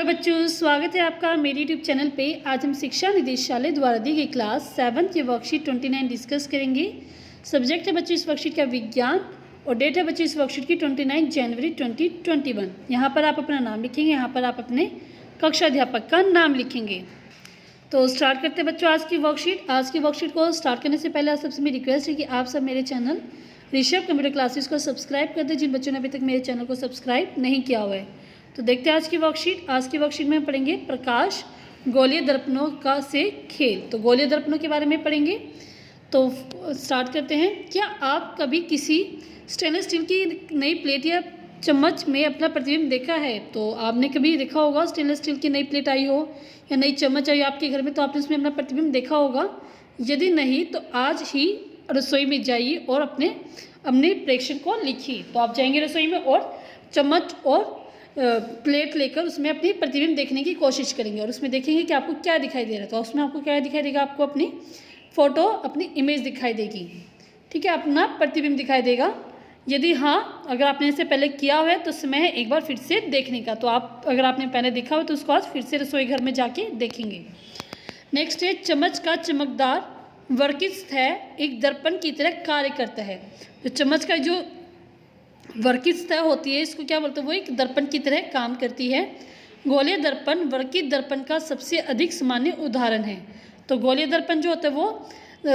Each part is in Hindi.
हेलो बच्चों, स्वागत है आपका मेरे यूट्यूब चैनल पे। आज हम शिक्षा निदेशालय द्वारा दी गई क्लास 7 की वर्कशीट 29 डिस्कस करेंगे। सब्जेक्ट है बच्चों इस वर्कशीट का विज्ञान और डेट है बच्चों इस वर्कशीट की 29 जनवरी 2021। यहाँ पर आप अपना नाम लिखेंगे, यहाँ पर आप अपने कक्षा अध्यापक का नाम लिखेंगे। तो स्टार्ट करते हैं बच्चों आज की वर्कशीट। आज की वर्कशीट को स्टार्ट करने से पहले आप सबसे मेरी रिक्वेस्ट है कि आप सब मेरे चैनल ऋषभ कंप्यूटर क्लासेस को सब्सक्राइब कर दें, जिन बच्चों ने अभी तक मेरे चैनल को सब्सक्राइब नहीं किया हुआ है। तो देखते हैं आज की वर्कशीट। आज की वर्कशीट में पढ़ेंगे प्रकाश गोलीय दर्पणों का से खेल। तो गोलीय दर्पणों के बारे में पढ़ेंगे। तो स्टार्ट करते हैं। क्या आप कभी किसी स्टेनलेस स्टील की नई प्लेट या चम्मच में अपना प्रतिबिंब देखा है? तो आपने कभी देखा होगा स्टेनलेस स्टील की नई प्लेट आई हो या नई चम्मच आई हो आपके घर में, तो आपने उसमें अपना प्रतिबिंब देखा होगा। यदि नहीं तो आज ही रसोई में जाइए और अपने प्रेक्षण को लिखिए। तो आप जाएंगे रसोई में और चम्मच और प्लेट लेकर उसमें अपनी प्रतिबिंब देखने की कोशिश करेंगे और उसमें देखेंगे कि आपको क्या दिखाई दे रहा है। तो उसमें आपको क्या दिखाई देगा? आपको अपनी फ़ोटो, अपनी इमेज दिखाई देगी। ठीक है, अपना प्रतिबिंब दिखाई देगा। यदि हाँ, अगर आपने इससे पहले किया हुआ है तो समय है एक बार फिर से देखने का। तो अगर आपने पहले देखा हो तो उसको आज फिर से रसोई घर में जाके देखेंगे। नेक्स्ट है, चम्मच का चमकदार वर्कित सतह एक दर्पण की तरह कार्य करता है। तो चम्मच का जो वर्कित सतह होती है इसको क्या बोलते हैं? वो एक दर्पण की तरह काम करती है। गोलीय दर्पण वर्कित दर्पण का सबसे अधिक सामान्य उदाहरण है। तो गोलीय दर्पण जो होता है वो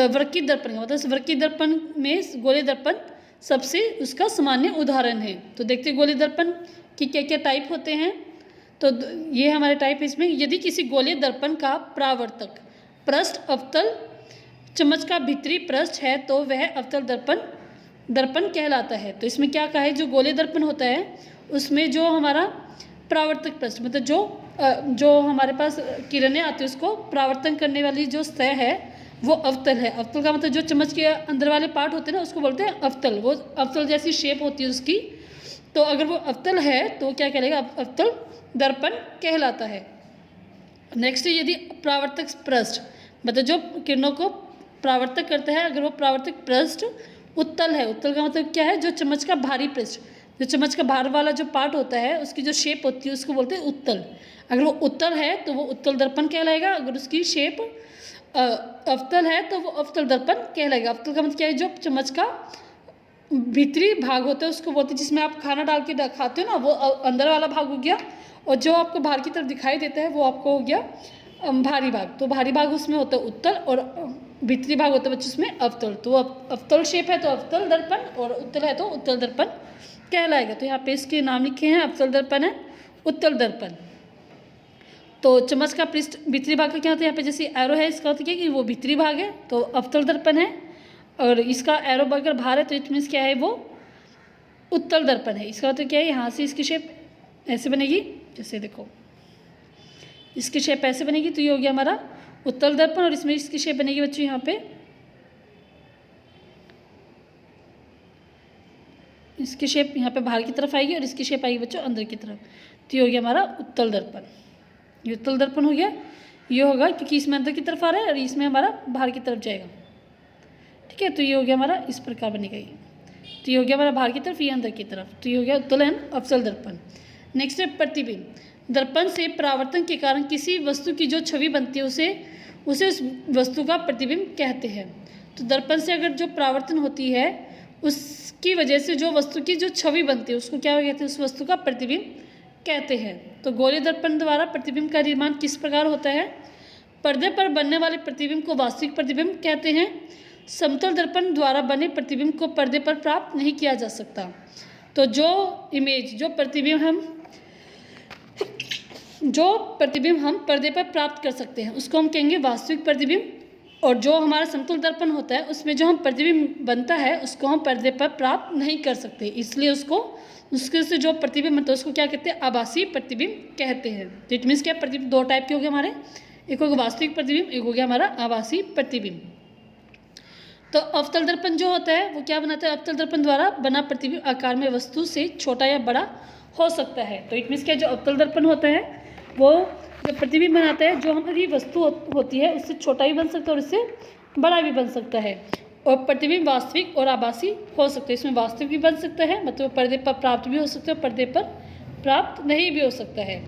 वर्कित दर्पण का मतलब वर्कित दर्पण में गोलीय दर्पण सबसे उसका सामान्य उदाहरण है। तो देखते हैं गोलीय दर्पण की क्या क्या टाइप होते हैं। तो ये हमारे टाइप इसमें, यदि किसी गोलीय दर्पण का परावर्तक पृष्ठ अवतल चम्मच का भीतरी पृष्ठ है तो वह अवतल दर्पण कहलाता है। तो इसमें क्या कहा है, जो गोलीय दर्पण होता है उसमें जो हमारा परावर्तक पृष्ठ मतलब जो हमारे पास किरणें आती है उसको परावर्तन करने वाली जो सतह है वो अवतल है। अवतल का मतलब जो चम्मच के अंदर वाले पार्ट होते हैं ना उसको बोलते हैं अवतल। वो अवतल जैसी शेप होती है उसकी। तो अगर वो अवतल है तो क्या कहलाएगा? अवतल दर्पण कहलाता है। नेक्स्ट है, यदि परावर्तक पृष्ठ मतलब जो किरणों को परावर्तक करता है, अगर वो परावर्तक पृष्ठ उत्तल है। उत्तल का मतलब क्या है? जो चम्मच का भारी पृष्ठ, जो चम्मच का बाहर वाला जो पार्ट होता है उसकी जो शेप होती है उसको बोलते हैं उत्तल। अगर वो उत्तल है तो वो उत्तल दर्पण कहलाएगा। अगर उसकी शेप अवतल है तो वो अवतल दर्पण कहलाएगा। अवतल का मतलब क्या है? जो चम्मच का भीतरी भाग होता है उसको बोलते हैं, जिसमें आप खाना डाल के खाते हो ना, वो अंदर वाला भाग हो गया। और जो आपको बाहर की तरफ दिखाई देता है वो आपको हो गया भारी भाग। तो भारी भाग उसमें होता है उत्तल और भीतरी भाग होता है बच्चों उसमें अवतल। तो अवतल शेप है तो अवतल दर्पण और उत्तल है तो उत्तल दर्पण कहलाएगा। तो यहाँ पे इसके नाम लिखे हैं, अवतल दर्पण है, उत्तल दर्पण। तो चम्मच का पृष्ठ भीतरी भाग का क्या होता है? यहाँ पे जैसे एरो है इसका होता है कि वो भीतरी भाग है तो अवतल दर्पण है। और इसका एरो अगर बाहर है तो इट मीन्स क्या है? वो उत्तल दर्पण है। इसका मतलब क्या है? यहाँ से इसकी शेप ऐसे बनेगी, जैसे देखो इसकी शेप ऐसे बनेगी तो ये हो गया हमारा उत्तल दर्पण। और इसमें इसकी शेप बनेगी बच्चों यहाँ पे, इसकी शेप यहाँ पे बाहर की तरफ आएगी और इसकी शेप आएगी बच्चों अंदर की तरफ। तो ये हो गया हमारा उत्तल दर्पण। ये उत्तल दर्पण हो गया। ये होगा क्योंकि इसमें अंदर की तरफ आ रहा है और इसमें हमारा बाहर की तरफ जाएगा। ठीक है, तो ये हो गया हमारा इस प्रकार बनेगा ये। तो ये हो गया हमारा बाहर की तरफ, ये अंदर की तरफ। तो ये हो गया उत्तल एंड अवतल दर्पण। नेक्स्ट है प्रतिबिंब। दर्पण से परावर्तन के कारण किसी वस्तु की जो छवि बनती है उसे उस वस्तु का प्रतिबिंब कहते हैं। तो दर्पण से अगर जो परावर्तन होती है उसकी वजह से जो वस्तु की जो छवि बनती है उसको क्या कहते हैं? उस वस्तु का प्रतिबिंब कहते हैं। तो गोलीय दर्पण द्वारा प्रतिबिंब का निर्माण किस प्रकार होता है? पर्दे पर बनने वाले प्रतिबिंब को वास्तविक प्रतिबिंब कहते हैं। समतल दर्पण द्वारा बने प्रतिबिंब को पर्दे पर प्राप्त नहीं किया जा सकता। तो जो प्रतिबिंब हम पर्दे पर प्राप्त कर सकते हैं उसको हम कहेंगे वास्तविक प्रतिबिंब। और जो हमारा समतल दर्पण होता है उसमें जो हम प्रतिबिंब बनता है उसको हम पर्दे पर प्राप्त नहीं कर सकते, इसलिए उसके से जो प्रतिबिंब बनता है उसको क्या कहते हैं? आभासी प्रतिबिंब कहते हैं। तो इट मीन्स क्या, प्रतिबिंब दो टाइप के हो गए हमारे, एक हो गया वास्तविक प्रतिबिंब, एक हो गया हमारा आभासी प्रतिबिंब। तो अवतल दर्पण जो होता है वो क्या बनाता है? अवतल दर्पण द्वारा बना प्रतिबिंब आकार में वस्तु से छोटा या बड़ा हो सकता है। तो इट मीन्स क्या, जो अवतल दर्पण होता है वो जो प्रतिबिंब बनाता है जो हमारी वस्तु होती है उससे छोटा भी बन सकता है और इससे बड़ा भी बन सकता है। और प्रतिबिंब वास्तविक और आभासी हो सकते हैं। इसमें वास्तविक भी बन सकता है मतलब पर्दे पर प्राप्त भी हो सकता है, पर्दे पर प्राप्त नहीं भी हो सकता है।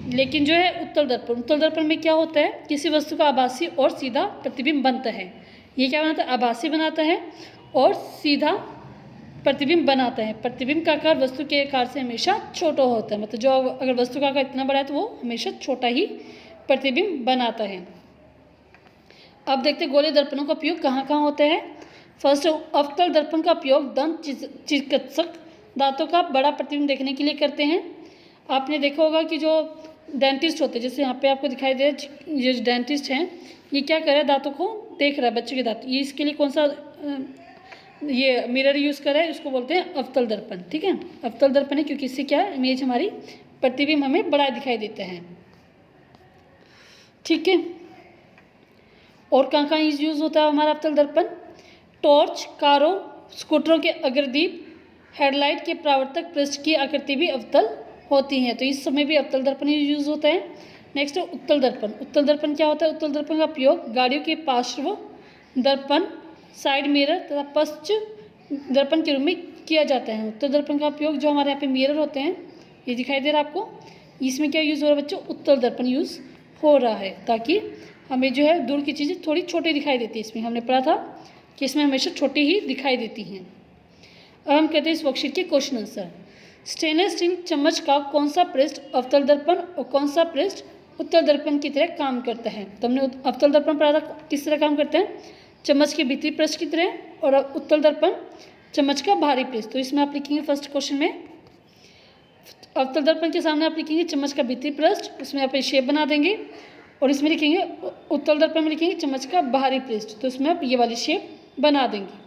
लेकिन जो है उत्तल दर्पण में क्या होता है, किसी वस्तु का आभासी और सीधा प्रतिबिंब बनता है। ये क्या बनाता है, आभासी बनाता है और सीधा प्रतिबिंब बनाता है। प्रतिबिंब का आकार वस्तु के आकार से हमेशा छोटा होता है, मतलब जो अगर वस्तु का आकार इतना बड़ा है तो वो हमेशा छोटा ही प्रतिबिंब बनाता है। अब देखते हैं गोले दर्पणों का उपयोग कहाँ कहाँ होता है। फर्स्ट, अवतल दर्पण का उपयोग दंत चिकित्सक दांतों का बड़ा प्रतिबिंब देखने के लिए करते हैं। आपने देखा होगा कि जो डेंटिस्ट होते हैं, जैसे यहाँ पे आपको दिखाई दे रहा है, ये जो डेंटिस्ट हैं ये क्या कर रहा है, दांतों को देख रहा है, बच्चे के दांत, ये इसके लिए कौन सा ये मिरर यूज़ कर रहा है, उसको बोलते हैं अवतल दर्पण। ठीक है, अवतल दर्पण है क्योंकि इससे क्या इमेज हमारी प्रतिबिंब हमें बड़ा दिखाई देता है। ठीक है, और कहाँ कहाँ यूज़ होता है हमारा अवतल दर्पण। टॉर्च, कारों, स्कूटरों के अग्रदीप, हेडलाइट के परावर्तक पृष्ठ की आकृति भी अवतल होती हैं, तो इस समय भी अवतल दर्पण यूज़ होता है। नेक्स्ट है उत्तल दर्पण। उत्तल दर्पण क्या होता है, उत्तल दर्पण का उपयोग गाड़ियों के पार्श्व दर्पण, साइड मिरर तथा पश्च दर्पण के रूप में किया जाता है। उत्तल दर्पण का उपयोग जो हमारे यहाँ पे मिरर होते हैं, ये दिखाई दे रहा है आपको, इसमें क्या यूज़ हो रहा है बच्चों, उत्तल दर्पण यूज़ हो रहा है, ताकि हमें जो है दूर की चीज़ें थोड़ी छोटी दिखाई देती है। इसमें हमने पढ़ा था कि इसमें हमेशा छोटी ही दिखाई देती हैं। अब हम कहते हैं इस वर्कशीट के क्वेश्चन आंसर। स्टेनलेस स्टील चम्मच का कौन सा पृष्ठ अवतल दर्पण और कौन सा पृष्ठ उत्तल दर्पण की तरह काम करता है। तो हमने अवतल दर्पण पढ़ा था किस तरह काम करते हैं, चम्मच के भीतरी पृष्ठ की तरह, और उत्तल दर्पण चम्मच का बाहरी पृष्ठ। तो इसमें आप लिखेंगे फर्स्ट क्वेश्चन में अवतल दर्पण के सामने आप लिखेंगे चम्मच का भीतरी पृष्ठ, उसमें आप शेप बना देंगे, और इसमें लिखेंगे उत्तल दर्पण में लिखेंगे चम्मच का बाहरी पृष्ठ, तो इसमें आप ये वाली शेप बना देंगे।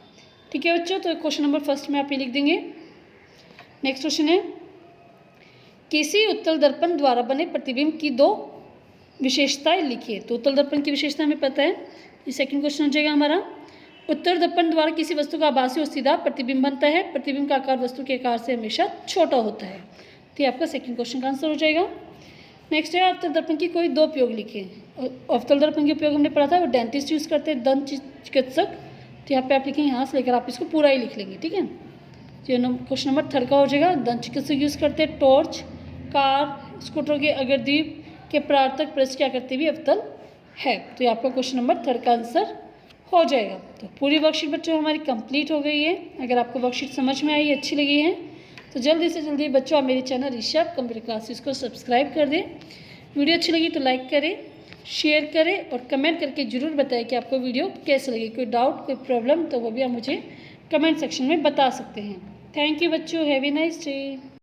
ठीक है बच्चों, तो क्वेश्चन नंबर फर्स्ट में आप ये लिख देंगे। नेक्स्ट क्वेश्चन है, किसी उत्तल दर्पण द्वारा बने प्रतिबिंब की दो विशेषताएं लिखिए। तो उत्तल दर्पण की विशेषता हमें पता है, ये सेकंड क्वेश्चन हो जाएगा हमारा। उत्तल दर्पण द्वारा किसी वस्तु का आभासी और सीधा प्रतिबिंब बनता है, प्रतिबिंब का आकार वस्तु के आकार से हमेशा छोटा होता है। तो ये आपका सेकंड क्वेश्चन का आंसर हो जाएगा। नेक्स्ट है, अवतल दर्पण की कोई दो उपयोग लिखे। अवतल दर्पण के उपयोग हमने पढ़ा था, वो डेंटिस्ट यूज़ करते हैं, दंत चिकित्सक। तो यहाँ पे आप लिखेंगे, यहाँ से लेकर आप इसको पूरा ही लिख लेंगे। ठीक है, तो क्वेश्चन नंबर थर्ड का हो जाएगा, दंत चिकित्सक यूज़ करते हैं। टॉर्च, कार, स्कूटर के अग्रदीप के परावर्तक पृष्ठ की आकृति भी अवतल है। तो ये आपका क्वेश्चन नंबर थर्ड का आंसर हो जाएगा। तो पूरी वर्कशीट बच्चों हमारी कंप्लीट हो गई है। अगर आपको वर्कशीट समझ में आई, अच्छी लगी है, तो जल्दी से जल्दी बच्चों आप मेरे चैनल ऋषभ कंप्यूटर क्लासेस को सब्सक्राइब कर दें। वीडियो अच्छी लगी तो लाइक करें, शेयर करें और कमेंट करके ज़रूर बताएं कि आपको वीडियो कैसे लगी। कोई डाउट, कोई प्रॉब्लम तो वो भी आप मुझे कमेंट सेक्शन में बता सकते हैं। थैंक यू बच्चों, हैव ए नाइस डे।